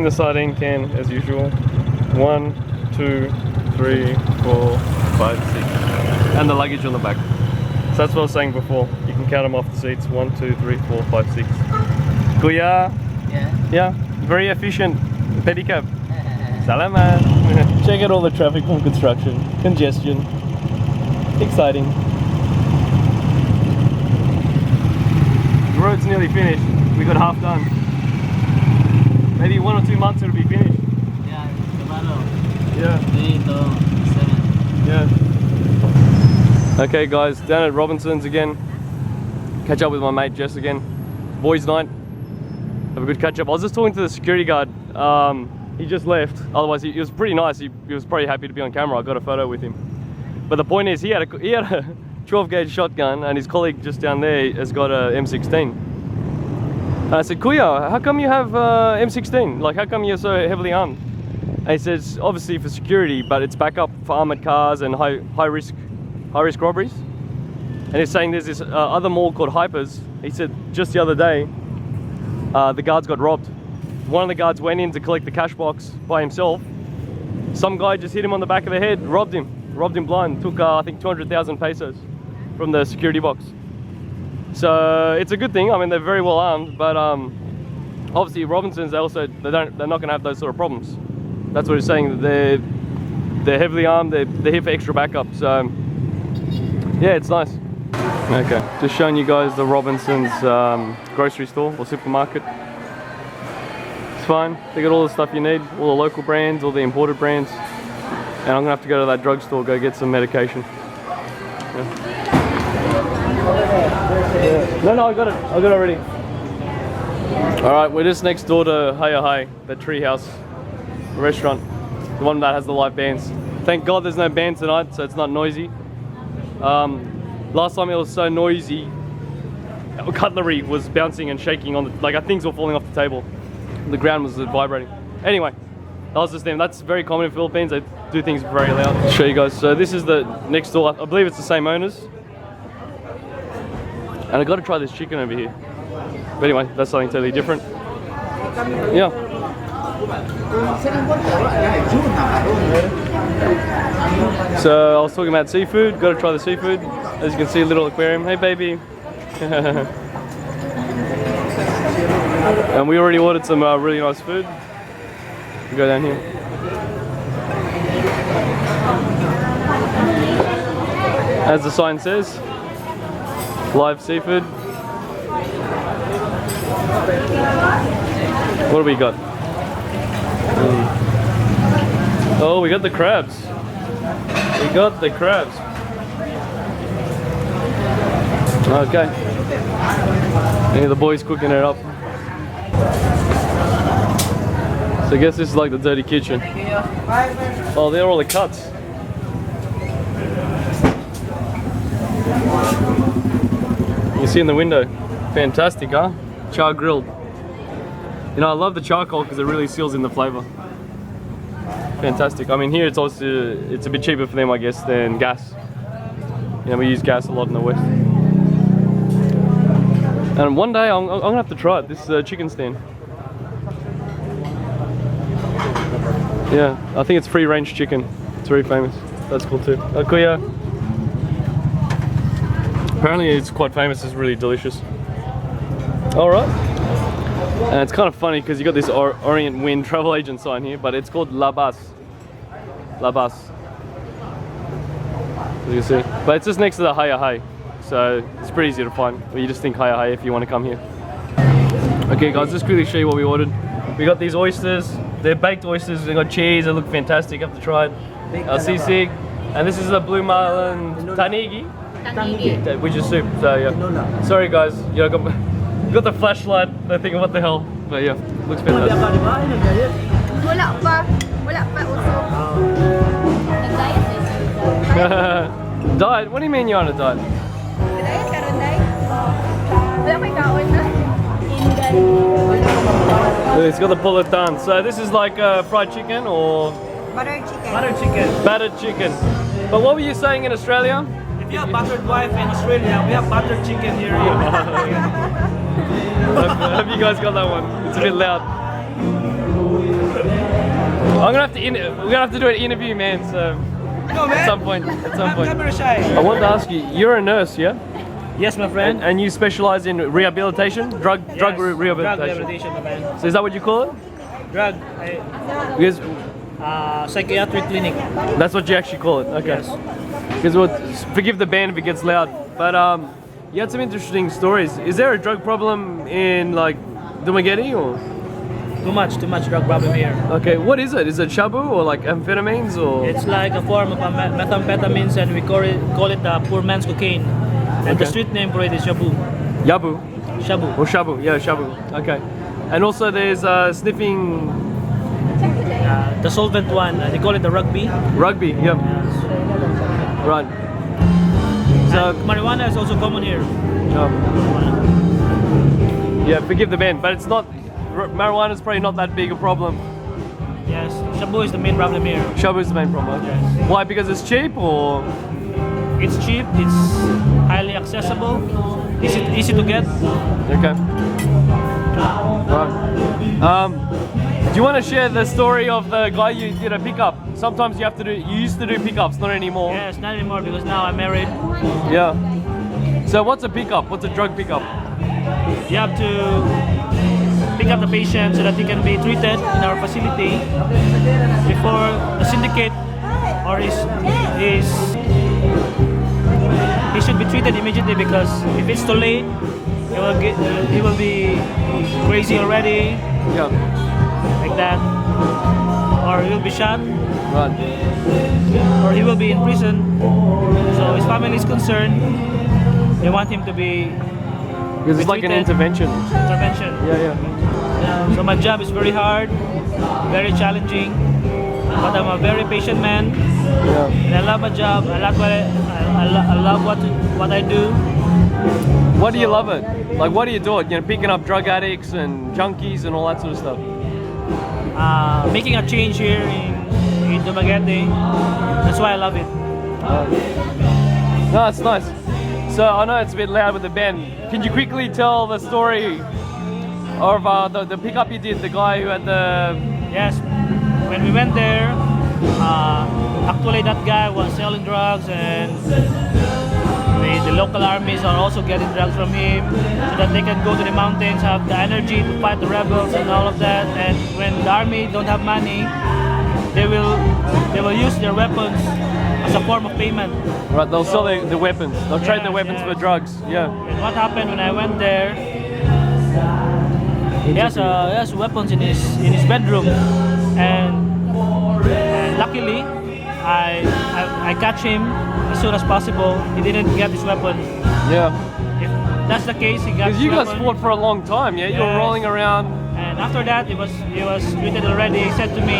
the sardine can as usual. 1, 2, 3, 4, 5, 6. And the luggage on the back. So that's what I was saying before. You can count them off the seats. 1, 2, 3, 4, 5, 6. Kuya? Yeah. Yeah, very efficient pedicab. Salamat. Check out all the traffic from construction. Congestion. Exciting. The road's nearly finished. We got half done. Maybe 1 or 2 months it'll be finished. Yeah, tomorrow. Yeah. 3 to 7. Yeah. Okay guys, down at Robinson's again. Catch up with my mate Jess again. Boys night. Have a good catch up. I was just talking to the security guard. He just left. Otherwise he was pretty nice. He was pretty happy to be on camera. I got a photo with him. But the point is he had a 12 gauge shotgun and his colleague just down there has got a M16. And I said, Kuya, how come you have M16? Like, how come you're so heavily armed? And he says, obviously for security, but it's backup for armored cars and high risk robberies. And he's saying there's this other mall called Hypers. He said just the other day, the guards got robbed. One of the guards went in to collect the cash box by himself. Some guy just hit him on the back of the head, robbed him blind, took I think 200,000 pesos from the security box. So it's a good thing. I mean, they're very well armed, but obviously Robinsons, they're not going to have those sort of problems. That's what he's saying. They're heavily armed. They're here for extra backup. So yeah, it's nice. Okay, just showing you guys the Robinsons grocery store or supermarket. It's fine. They got all the stuff you need, all the local brands, all the imported brands. And I'm gonna have to go to that drugstore, go get some medication. Yeah. No, I got it already. All right, we're just next door to Hayahay, the Treehouse restaurant, the one that has the live bands. Thank God there's no band tonight, so it's not noisy. Last time it was so noisy, cutlery was bouncing and shaking on the, like things were falling off the table. The ground was vibrating. Anyway, that was just them. That's very common in Philippines. They do things very loud. I'll show you guys. So this is the next door. I believe it's the same owners. And I got to try this chicken over here. But anyway, that's something totally different. Yeah. So I was talking about seafood. Got to try the seafood. As you can see, a little aquarium. Hey, baby. And we already ordered some really nice food. We go down here. As the sign says, live seafood. What do we got? Oh, we got the crabs. We got the crabs. Okay. Any of the boys cooking it up. So I guess this is like the dirty kitchen. Oh, there are all the cuts. You see in the window. Fantastic, huh? Char grilled. You know, I love the charcoal because it really seals in the flavor. Fantastic. I mean, here it's also a bit cheaper for them, I guess, than gas. You know, we use gas a lot in the West. And one day I'm gonna have to try it. This is a chicken stand. Yeah, I think it's free range chicken. It's very famous. That's cool too. Kuya. Apparently it's quite famous. It's really delicious. All right. And it's kind of funny because you got this Orient Wind travel agent sign here, but it's called Labas. Labas. As you can see. But it's just next to the Hayahay. So it's pretty easy to find. But you just think Hayahay if you want to come here. Okay guys, just quickly show you what we ordered. We got these oysters. They're baked oysters. They got cheese. They look fantastic. You have to try it. Sisig. And this is a blue marlin tanigi. Which is soup. So yeah. Sorry guys. Yeah, got the flashlight. I think what the hell. But yeah, looks fantastic. Diet? What do you mean you're on a diet? It's got the pulatan. So this is like fried chicken or? Butter chicken. Butter chicken. Battered chicken. But what were you saying in Australia? If you have buttered wife in Australia, we have buttered chicken here. I hope you guys got that one. It's a bit loud. I'm gonna have to we're gonna have to do an interview, man. So No, man. at some point. I'm camera shy. I wanted to ask you. You're a nurse, yeah? Yes, my friend. And you specialize in rehabilitation, drug rehabilitation. Drug rehabilitation, my man. So is that what you call it? Drug. Because Psychiatric clinic. that's what you actually call it. Okay. Yes. Because forgive the band if it gets loud, but you had some interesting stories. Is there a drug problem in like Dumaguete or? Too much drug problem here. Okay, what is it? Is it shabu or like amphetamines or? It's like a form of methamphetamines, and we call it poor man's cocaine. And the Okay. street name for it is Shabu. Yabu Shabu. or shabu? Yeah, shabu. Okay. And also there's sniffing The solvent one, they call it the rugby. rugby. Yep. Right. So And marijuana is also common here. yeah, forgive the band, but it's not. Marijuana is probably not that big a problem. Yes, Shabu is the main problem here. Shabu is the main problem. Okay. Yes. Why? Because it's cheap or? It's cheap, it's highly accessible, easy to get. Okay. Right. Do you want to share the story of the guy you did a pickup? Sometimes you used to do pickups, not anymore. Yes, not anymore because now I'm married. Yeah. So what's a pickup? What's a drug pickup? You have to pick up the patient so that he can be treated in our facility before the syndicate or he should be treated immediately, because if it's too late, he will be crazy already, Yeah. like that, or he will be shot, Right. or he will be in prison. So his family is concerned. They want him to be Because it's like an treated. intervention. intervention. Yeah, yeah. So my job is very hard, very challenging, but I'm a very patient man, Yeah. and I love my job. I love I love what I do. What do you love it? Like, what do you do it? You know, picking up drug addicts and junkies and all that sort of stuff. Making a change here in Dumaguete. That's why I love it. No, it's nice. So I know it's a bit loud with the band. Can you quickly tell the story of the pickup you did? The guy who had the Yes, when we went there, actually that guy was selling drugs, and the local armies are also getting drugs from him so that they can go to the mountains, have the energy to fight the rebels and all of that. And when the army don't have money, they will use their weapons as a form of payment. right. They'll sell the weapons. They'll trade the Yes, weapons yes. for drugs. Yeah. And what happened when I went there? He has weapons in his bedroom, and luckily I catch him as soon as possible. He didn't get his weapon. Yeah. If that's the case, he got Because his you guys weapon. fought for a long time. Yeah. You were Yes. rolling around. And after that, he was treated already. He said to me,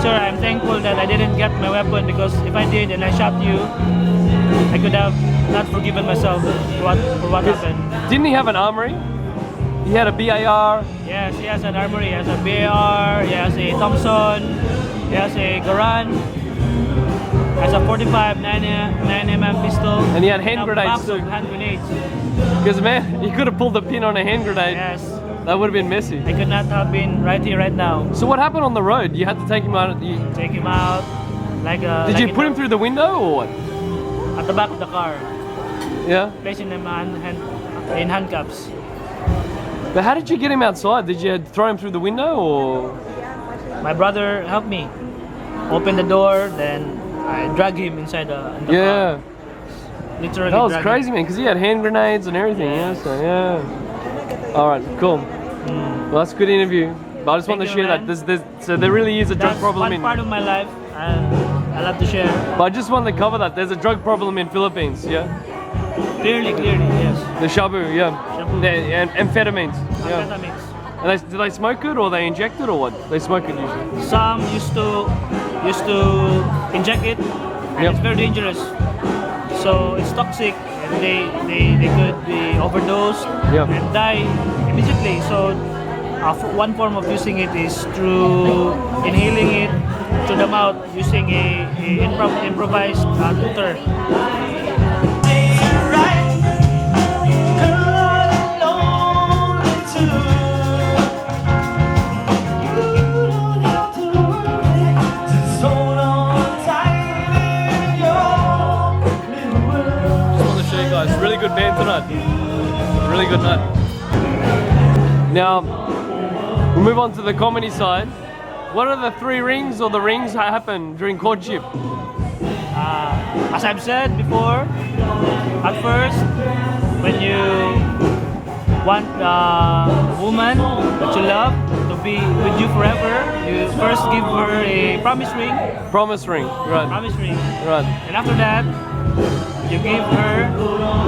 "Sir, I'm thankful that I didn't get my weapon, because if I did and I shot you, I could have not forgiven myself for what happened." Didn't he have an armory? He had a BAR. Yes, he has an armory. He has a BAR, he has a Thompson, he has a Garand, he has a 45 9mm pistol, And he had hand a grenades box too. of hand grenades. Because man, you could have pulled the pin on a hand grenade. Yes, That would have been messy. I could not have been right here, right now. So what happened on the road? You had to take him out. Take him out, like a. Did like you in put the- him through the window or what? at the back of the car, Yeah. placing him in handcuffs? But how did you get him outside? Did you throw him through the window or? My brother helped me open the door, then I drag him inside in the Yeah. car. Literally. That was drag crazy, man, because he had hand grenades and everything. Yeah. Yeah. So yeah. All right. Cool. Well, that's a good interview. But I just want to Thank you, share that man. so there really is a drug That's problem one in. part of my life, and I love to share. But I just wanted to cover that there's a drug problem in Philippines. Yeah. Clearly, yes. The shabu. Yeah. Shabu. And amphetamines. Yeah. Amphetamines. And do they smoke it or they inject it or what? They smoke it usually. Some used to inject it, and Yep. it's very dangerous. So it's toxic, and they could be overdosed Yep. and die immediately. So one form of using it is through inhaling it through the mouth using a improvised tutor. band tonight. Really good night. Now, we'll move on to the comedy side. What are the 3 rings or the rings that happen during courtship? As I've said before, at first, when you want a woman that you love to be with you forever, you first give her a promise ring. Promise ring, right. Promise ring. Right. And after that, you give her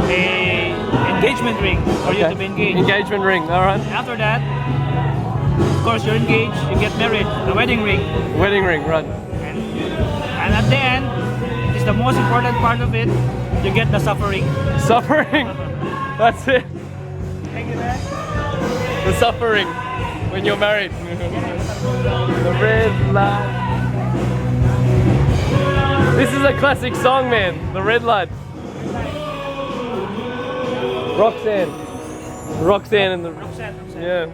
a engagement ring for you to be engaged. Engagement ring, alright. After that, of course, you're engaged, you get married, the wedding ring. Wedding ring, right. And at the end, it's the most important part of it, you get the suffering. Suffering, that's it. Thank you, man. The suffering when you're married. The red light. This is a classic song, man. The red light. Roxanne and the Roxanne. yeah.